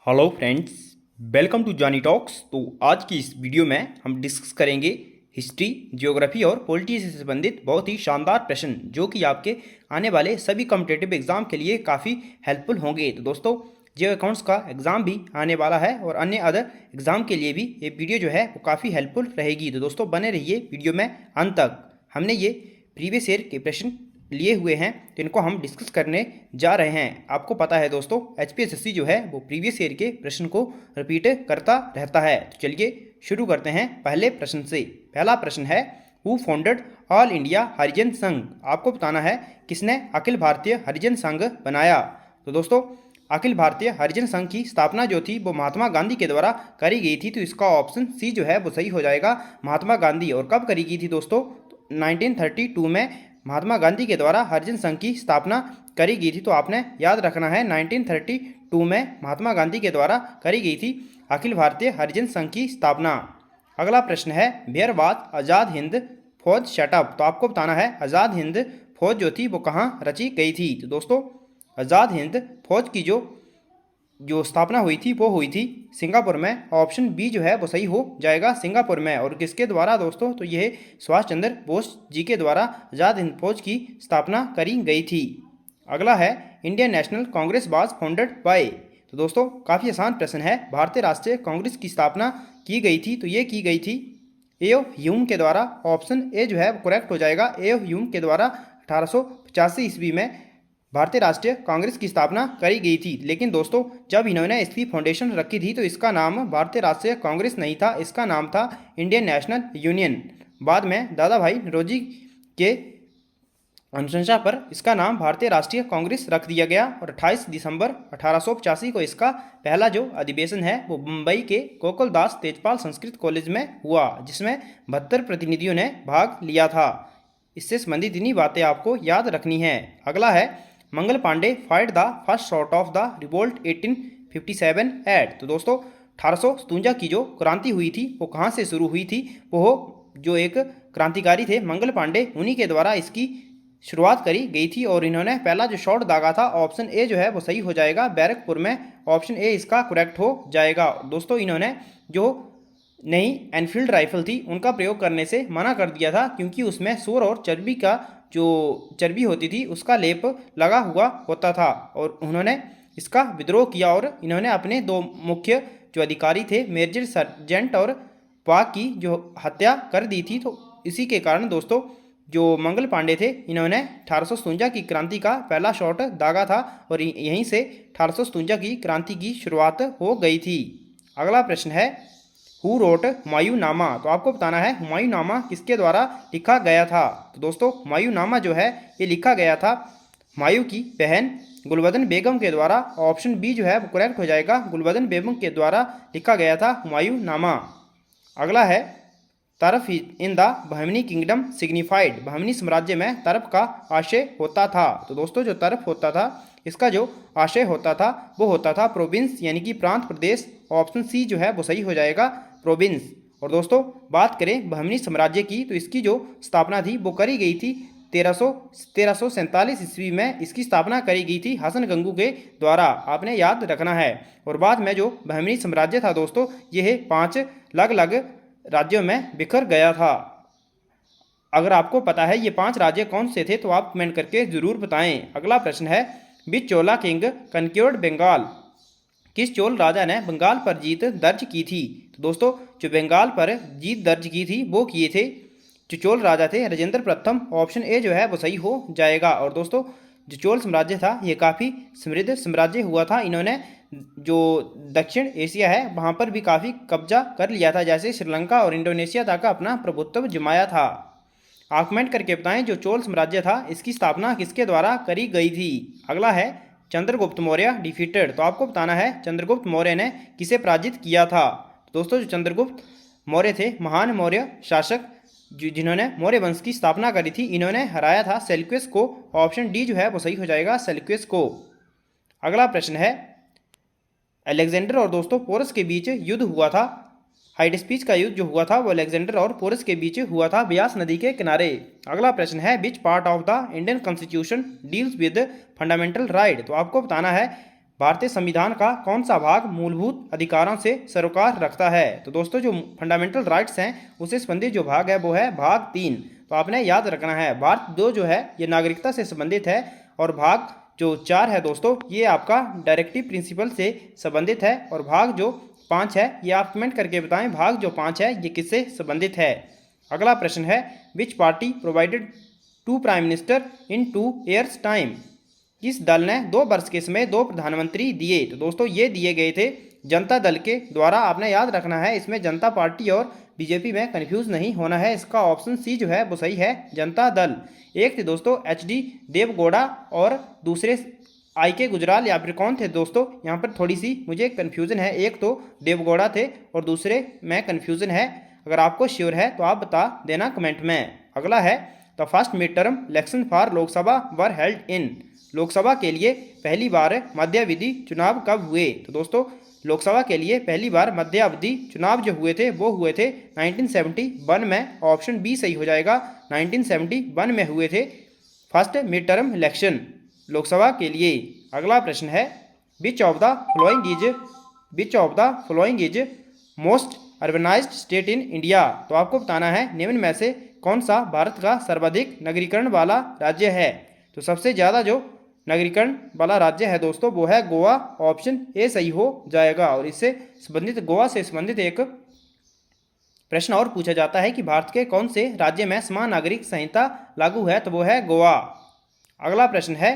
Hello friends, welcome to Johnny Talks. तो आज की इस वीडियो में हम डिस्कस करेंगे हिस्ट्री, ज्योग्राफी और पॉलिटी से संबंधित बहुत ही शानदार प्रश्न जो कि आपके आने वाले सभी कॉम्पिटिटिव एग्जाम के लिए काफ़ी हेल्पफुल होंगे। तो दोस्तों, जे अकाउंट्स का एग्ज़ाम भी आने वाला है और अन्य अदर एग्ज़ाम के लिए भी ये वीडियो जो है वो काफ़ी हेल्पफुल रहेगी। तो दोस्तों, बने रहिए वीडियो में अंत तक। हमने ये प्रीवियस ईयर के प्रश्न लिए हुए हैं तो इनको हम डिस्कस करने जा रहे हैं। आपको पता है दोस्तों, एचपीएसएससी जो है वो प्रीवियस ईयर के प्रश्न को रिपीट करता रहता है। तो चलिए शुरू करते हैं पहले प्रश्न से। पहला प्रश्न है, हु फाउंडेड ऑल इंडिया हरिजन संघ। आपको बताना है किसने अखिल भारतीय हरिजन संघ बनाया। तो दोस्तों, अखिल भारतीय हरिजन संघ की स्थापना जो थी वो महात्मा गांधी के द्वारा करी गई थी। तो इसका ऑप्शन सी जो है वो सही हो जाएगा, महात्मा गांधी। और कब करी गई थी दोस्तों? 1932 में महात्मा गांधी के द्वारा हरिजन संघ की स्थापना करी गई थी। तो आपने याद रखना है 1932 में महात्मा गांधी के द्वारा करी गई थी अखिल भारतीय हरिजन संघ की स्थापना। अगला प्रश्न है, वेयर वाज आज़ाद हिंद फौज सेटअप। तो आपको बताना है आज़ाद हिंद फौज जो थी वो कहाँ रची गई थी। तो दोस्तों, आज़ाद हिंद फौज की जो स्थापना हुई थी वो हुई थी सिंगापुर में। ऑप्शन बी जो है वो सही हो जाएगा, सिंगापुर में। और किसके द्वारा दोस्तों? तो यह सुभाष चंद्र बोस जी के द्वारा आज़ाद हिंद फौज की स्थापना करी गई थी। अगला है, Indian national Congress was founded by. तो दोस्तों, काफ़ी आसान प्रश्न है। भारतीय राष्ट्रीय कांग्रेस की स्थापना की गई थी तो ये की गई थी ए ह्यूम के द्वारा। ऑप्शन ए जो है वो करेक्ट हो जाएगा, ए ह्यूम के द्वारा 1885 ईस्वी में भारतीय राष्ट्रीय कांग्रेस की स्थापना करी गई थी। लेकिन दोस्तों, जब इन्होंने इसकी फाउंडेशन रखी थी तो इसका नाम भारतीय राष्ट्रीय कांग्रेस नहीं था, इसका नाम था इंडियन नेशनल यूनियन। बाद में दादा भाई नौरोजी के अनुशंसा पर इसका नाम भारतीय राष्ट्रीय कांग्रेस रख दिया गया। और 28 दिसंबर 1885 को इसका पहला जो अधिवेशन है वो मुंबई के गोकुलदास तेजपाल संस्कृत कॉलेज में हुआ, जिसमें 72 प्रतिनिधियों ने भाग लिया था। इससे संबंधित इन्हीं बातें आपको याद रखनी है। अगला है, Mangal Pandey fired the first shot of the revolt 1857 at. तो दोस्तों, 1857 की जो क्रांति हुई थी वो कहाँ से शुरू हुई थी? वो जो एक क्रांतिकारी थे मंगल पांडे, उन्हीं के द्वारा इसकी शुरुआत करी गई थी। और इन्होंने पहला जो शॉट दागा था, ऑप्शन ए जो है वो सही हो जाएगा, बैरकपुर में। ऑप्शन ए इसका करेक्ट हो जाएगा। दोस्तों, इन्होंने जो नई एनफील्ड राइफल थी उनका प्रयोग करने से मना कर दिया था, क्योंकि उसमें सूर और चर्बी का जो चर्बी होती थी उसका लेप लगा हुआ होता था। और उन्होंने इसका विद्रोह किया और इन्होंने अपने दो मुख्य जो अधिकारी थे, मेजर सर्जेंट और पा की जो हत्या कर दी थी। तो इसी के कारण दोस्तों, जो मंगल पांडे थे, इन्होंने 1857 की क्रांति का पहला शॉट दागा था और यहीं से 1857 की क्रांति की शुरुआत हो गई थी। अगला प्रश्न है, हु रोट हुमायूंनामा। तो आपको बताना है हुमायूंनामा किसके द्वारा लिखा गया था। तो दोस्तों, हुमायूंनामा जो है ये लिखा गया था हुमायूं की बहन गुलबदन बेगम के द्वारा। ऑप्शन बी जो है वो करेक्ट हो जाएगा, गुलबदन बेगम के द्वारा लिखा गया था हुमायूंनामा। अगला है, तरफ in the Bahmani kingdom signified. Bahmani साम्राज्य में तरफ का आशय होता था। तो दोस्तों, जो तरफ होता था इसका जो आशय होता था वो होता था प्रोविंस, यानी कि प्रांत प्रदेश। ऑप्शन सी जो है वो सही हो जाएगा, प्रोविंस। और दोस्तों, बात करें बहमनी साम्राज्य की तो इसकी जो स्थापना थी वो करी गई थी 1347 ईस्वी में। इसकी स्थापना करी गई थी हसन गंगू के द्वारा, आपने याद रखना है। और बाद में जो बहमनी साम्राज्य था दोस्तों, यह 5 अलग अलग राज्यों में बिखर गया था। अगर आपको पता है ये 5 राज्य कौन से थे तो आप कमेंट करके जरूर बताएं। अगला प्रश्न है, विच चोला किंग कनक्योर्ड बंगाल। किस चोल राजा ने बंगाल पर जीत दर्ज की थी। तो दोस्तों, जो बंगाल पर जीत दर्ज की थी वो किए थे जो चोल राजा थे, राजेंद्र प्रथम। ऑप्शन ए जो है वो सही हो जाएगा। और दोस्तों, जो चोल साम्राज्य था ये काफ़ी समृद्ध साम्राज्य हुआ था। इन्होंने जो दक्षिण एशिया है वहाँ पर भी काफ़ी कब्जा कर लिया था, जैसे श्रीलंका और इंडोनेशिया तक अपना प्रभुत्व जमाया था। आप कमेंट करके बताएं जो चोल साम्राज्य था इसकी स्थापना किसके द्वारा करी गई थी। अगला है, चंद्रगुप्त मौर्य डिफीटेड। तो आपको बताना है चंद्रगुप्त मौर्य ने किसे पराजित किया था। दोस्तों, जो चंद्रगुप्त मौर्य थे, महान मौर्य शासक जिन्होंने मौर्य वंश की स्थापना करी थी, इन्होंने हराया था सेल्युकस को। ऑप्शन डी जो है वो सही हो जाएगा, सेल्युकस को। अगला प्रश्न है, अलेक्जेंडर और दोस्तों पोरस के बीच युद्ध हुआ था। हाइडेस्पीच का युद्ध जो हुआ था वो अलेक्जेंडर और पोरस के बीच हुआ था, ब्यास नदी के किनारे। अगला प्रश्न है, which part of the Indian constitution deals with fundamental right. तो आपको बताना है भारतीय संविधान का कौन सा भाग मूलभूत अधिकारों से सरोकार रखता है? तो दोस्तों जो फंडामेंटल राइट्स हैं उससे संबंधित जो भाग है वो है भाग 3। तो आपने याद रखना है। भाग 2 जो है ये नागरिकता से संबंधित है और भाग जो 4 है दोस्तों ये आपका डायरेक्टिव प्रिंसिपल से संबंधित है और भाग जो 5 है ये आप कमेंट करके बताएं भाग जो 5 है ये किससे संबंधित है। अगला प्रश्न है विच party provided 2 prime minister in 2 years time? किस दल ने 2 वर्ष के समय 2 प्रधानमंत्री दिए? तो दोस्तों ये दिए गए थे जनता दल के द्वारा। आपने याद रखना है इसमें जनता पार्टी और बीजेपी में कंफ्यूज नहीं होना है। इसका ऑप्शन सी जो है वो सही है, जनता दल। एक थे दोस्तों HD देवगौड़ा और दूसरे IK गुजराल या फिर कौन थे दोस्तों? यहाँ पर थोड़ी सी मुझे कन्फ्यूज़न है। एक तो देवगौड़ा थे और दूसरे में कन्फ्यूज़न है। अगर आपको श्योर है तो आप बता देना कमेंट में। अगला है the first mid term election for Lok Sabha were held in? Lok Sabha के लिए पहली बार मध्यावधि चुनाव कब हुए? तो दोस्तों लोकसभा के लिए पहली बार मध्यावधि चुनाव जो हुए थे वो हुए थे 1971 में। ऑप्शन बी सही हो जाएगा, 1971 में हुए थे first mid term election Lok Sabha के लिए। अगला प्रश्न है which of the following is most urbanised state in India? तो आपको बताना है निम्न में से कौन सा भारत का सर्वाधिक नगरीकरण वाला राज्य है? तो सबसे ज़्यादा जो नगरीकरण वाला राज्य है दोस्तों वो है गोवा। ऑप्शन ए सही हो जाएगा। और इससे संबंधित गोवा से संबंधित एक प्रश्न और पूछा जाता है कि भारत के कौन से राज्य में समान नागरिक संहिता लागू है? तो वो है गोवा। अगला प्रश्न है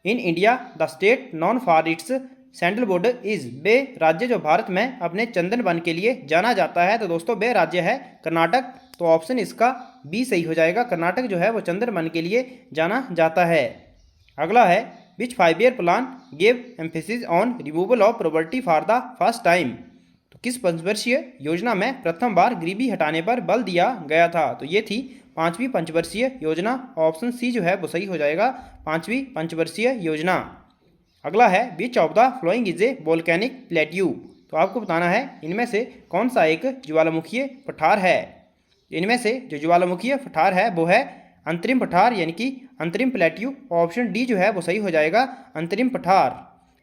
in India the state known for its sandalwood is? बे राज्य जो भारत में अपने चंदन वन के लिए जाना जाता है? तो दोस्तों बे राज्य है कर्नाटक। तो ऑप्शन इसका बी सही हो जाएगा, कर्नाटक जो है वो चंदन वन के लिए जाना जाता है। अगला है विच 5 year plan give emphasis on removal of poverty for the first time? तो किस पंचवर्षीय योजना में प्रथम बार गरीबी हटाने पर बल दिया गया था? तो ये थी 5वीं पंचवर्षीय योजना। ऑप्शन सी जो है वो सही हो जाएगा, 5वीं पंचवर्षीय योजना। अगला है which of the flowing is A volcanic plateau? तो आपको बताना है इनमें से कौन सा एक ज्वालामुखीय पठार है? इनमें से जो ज्वालामुखीय पठार है वो है अंतरिम पठार यानी कि अंतरिम प्लेट्यू। ऑप्शन डी जो है वो सही हो जाएगा, अंतरिम पठार।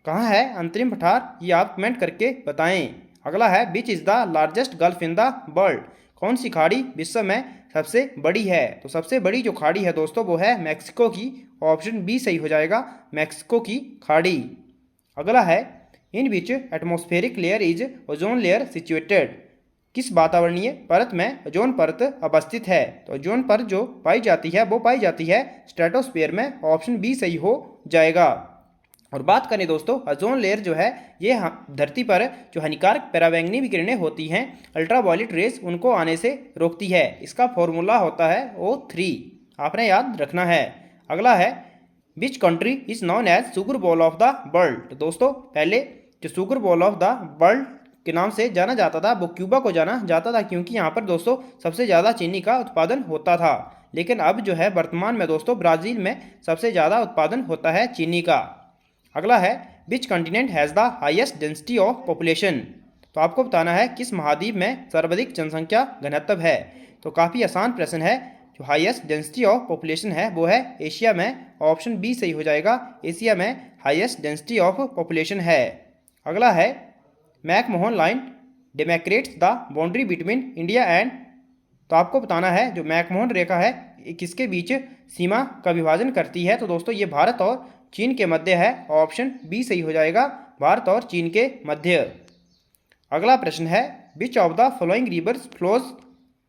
कहाँ है अंतरिम पठार ये आप कमेंट करके बताएं। अगला है which is the largest gulf in the world? कौन सी खाड़ी विश्व में सबसे बड़ी है? तो सबसे बड़ी जो खाड़ी है दोस्तों वो है मैक्सिको की। ऑप्शन बी सही हो जाएगा, मैक्सिको की खाड़ी। अगला है in which atmospheric layer is ozone layer situated? किस वातावरणीय परत में ओजोन परत अवस्थित है? तो ओजोन परत जो पाई जाती है वो पाई जाती है स्ट्रेटोस्फीयर में। ऑप्शन बी सही हो जाएगा। और बात करें दोस्तों ओजोन लेयर जो है ये धरती पर जो हानिकारक पराबैंगनी विकिरणें होती हैं अल्ट्रावायलेट रेस उनको आने से रोकती है। इसका फॉर्मूला होता है O3, आपने याद रखना है। अगला है which country is known as sugar bowl of the world? तो दोस्तों पहले जो sugar bowl of the world के नाम से जाना जाता था वो क्यूबा को जाना जाता था, क्योंकि यहाँ पर दोस्तों सबसे ज़्यादा चीनी का उत्पादन होता था। लेकिन अब जो है वर्तमान में दोस्तों ब्राज़ील में सबसे ज़्यादा उत्पादन होता है चीनी का। अगला है which continent has the highest density of population? तो आपको बताना है किस महाद्वीप में सर्वाधिक जनसंख्या घनत्व है? तो काफ़ी आसान प्रश्न है। जो हाईएस्ट डेंसिटी ऑफ पॉपुलेशन है वो है एशिया में। ऑप्शन बी सही हो जाएगा, एशिया में हाईएस्ट डेंसिटी ऑफ पॉपुलेशन है। अगला है McMahon line demarcates the boundary between India and? तो आपको बताना है जो मैकमोहन रेखा है किसके बीच सीमा का विभाजन करती है? तो दोस्तों ये भारत और चीन के मध्य है। ऑप्शन बी सही हो जाएगा, भारत और चीन के मध्य। अगला प्रश्न है which of the following rivers flows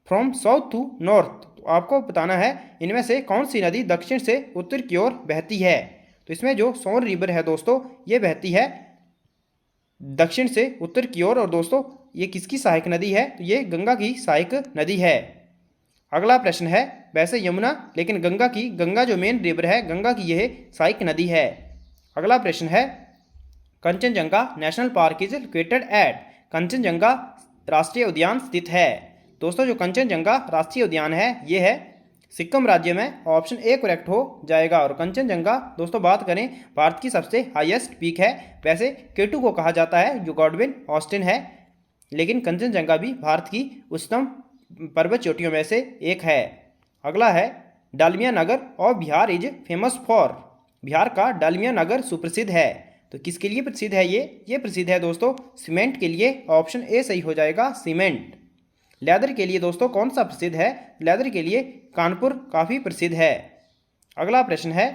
from south to north? तो आपको बताना है इनमें से कौन सी नदी दक्षिण से उत्तर की ओर बहती है? तो इसमें जो सोन रिवर है दोस्तों ये बहती है दक्षिण से उत्तर की ओर। और दोस्तों ये किसकी सहायक नदी है? तो ये गंगा की सहायक नदी है। अगला प्रश्न है वैसे यमुना लेकिन गंगा जो मेन रिवर है गंगा की यह सहायक नदी है। अगला प्रश्न है Kanchenjunga national park is located at? Kanchenjunga राष्ट्रीय उद्यान स्थित है। दोस्तों जो कंचनजंगा राष्ट्रीय उद्यान है ये है सिक्किम राज्य में। ऑप्शन ए करेक्ट हो जाएगा। और कंचनजंगा दोस्तों बात करें भारत की सबसे हाईएस्ट पीक है। वैसे K2 को कहा जाता है जो गॉडविन ऑस्टिन है, लेकिन कंचनजंगा भी भारत की उच्चतम पर्वत चोटियों में से एक है। अगला है Dalmia Nagar of Bihar is famous for? Bihar का डालमिया नगर सुप्रसिद्ध है। तो किसके लिए प्रसिद्ध है ये प्रसिद्ध है दोस्तों सीमेंट के लिए। ऑप्शन ए सही हो जाएगा, सीमेंट। लेदर के लिए दोस्तों कौन सा प्रसिद्ध है? लेदर के लिए कानपुर काफ़ी प्रसिद्ध है। अगला प्रश्न है,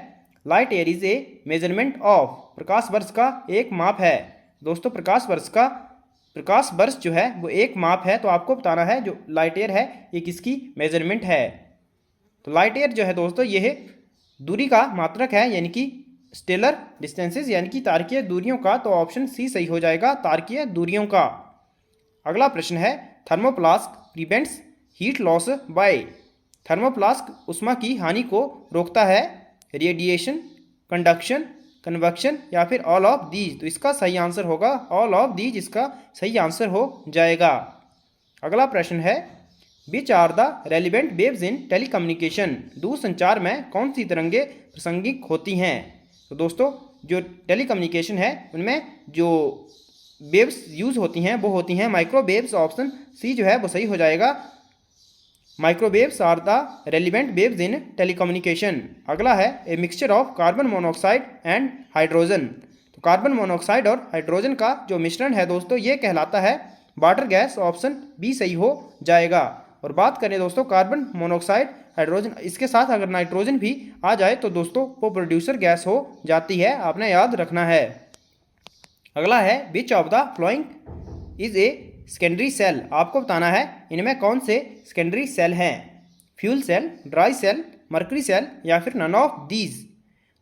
light year is a measurement of, प्रकाश वर्ष का एक माप है। दोस्तों प्रकाश वर्ष जो है वो एक माप है, तो आपको बताना है जो लाइट ईयर है ये किसकी मेजरमेंट है। तो लाइट ईयर जो है दोस्तों ये दूरी का मात्रक है, यानी कि स्टेलर डिस्टेंसेस, यानी कि तारकीय दूरियों का। तो ऑप्शन सी सही हो जाएगा, तारकीय दूरियों का। अगला प्रश्न है, थर्मोप्लास्क प्रिवेंट्स हीट लॉस बाय, थर्मोप्लास्क उष्मा की हानि को रोकता है, रेडिएशन, कंडक्शन, कन्वेक्शन या फिर ऑल ऑफ दीज। तो इसका सही आंसर होगा ऑल ऑफ दीज, इसका सही आंसर हो जाएगा। अगला प्रश्न है, which are the relevant waves in telecommunication, दूरसंचार में कौन सी तरंगे प्रासंगिक होती हैं। तो दोस्तों जो टेलीकम्युनिकेशन है उनमें जो वेव्स यूज़ होती हैं वो होती हैं माइक्रोवेव्स। ऑप्शन सी जो है वो सही हो जाएगा, microwaves are the relevant waves in telecommunication. अगला है, a mixture of carbon monoxide and hydrogen, तो कार्बन मोनोऑक्साइड और हाइड्रोजन का जो मिश्रण है दोस्तों ये कहलाता है वाटर गैस। ऑप्शन बी सही हो जाएगा। और बात करें दोस्तों कार्बन मोनोऑक्साइड हाइड्रोजन, इसके साथ अगर नाइट्रोजन भी आ जाए तो दोस्तों वो प्रोड्यूसर गैस हो जाती है, आपने याद रखना है। अगला है, which of the flowing is a secondary cell, आपको बताना है इनमें कौन से सेकेंडरी सेल हैं। Fuel cell, dry cell, mercury cell या फिर नन ऑफ दीज।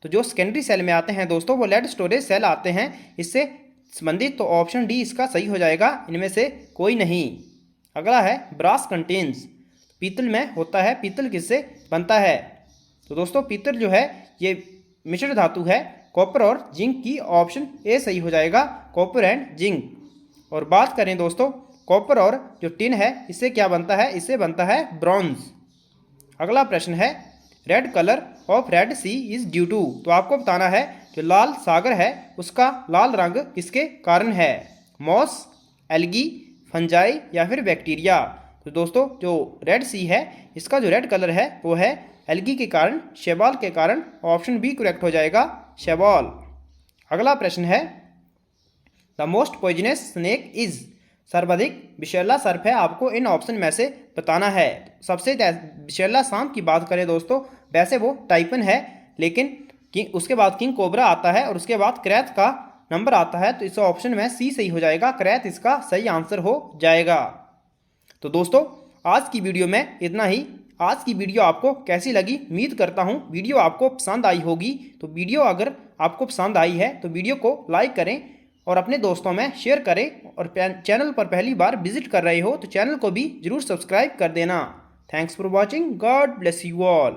तो जो सेकेंडरी सेल में आते हैं दोस्तों वो लेड स्टोरेज सेल आते हैं इससे संबंधित। तो ऑप्शन डी इसका सही हो जाएगा, इनमें से कोई नहीं। अगला है, ब्रास कंटेन्स, पीतल में होता है, पीतल किससे बनता है। तो दोस्तों पीतल जो है ये मिश्र धातु है कॉपर और जिंक की। ऑप्शन ए सही हो जाएगा, कॉपर एंड जिंक। और बात करें दोस्तों कॉपर और जो टिन है इससे क्या बनता है, इससे बनता है ब्रॉन्ज। अगला प्रश्न है, red colour of Red Sea is due to, तो आपको बताना है जो लाल सागर है उसका लाल रंग किसके कारण है। मॉस, एल्गी, फंजाई या फिर बैक्टीरिया। तो दोस्तों जो रेड सी है इसका जो रेड कलर है वो है एल्गी के कारण, शैवाल के कारण। ऑप्शन बी करेक्ट हो जाएगा, शैवाल। अगला प्रश्न है, the most poisonous snake is, सर्वाधिक विषैला सर्प है, आपको इन ऑप्शन में से बताना है। सबसे विषैला सांप की बात करें दोस्तों वैसे वो टाइपन है, लेकिन उसके बाद किंग कोबरा आता है और उसके बाद क्रैत का नंबर आता है। तो इस ऑप्शन में सी सही हो जाएगा, क्रैत इसका सही आंसर हो जाएगा। तो दोस्तों आज की वीडियो में इतना ही। आज की वीडियो आपको कैसी लगी, उम्मीद करता हूँ वीडियो आपको पसंद आई होगी। तो वीडियो अगर आपको पसंद आई है तो वीडियो को लाइक करें और अपने दोस्तों में शेयर करें। और चैनल पर पहली बार विजिट कर रहे हो तो चैनल को भी जरूर सब्सक्राइब कर देना। Thanks for watching, God bless you all.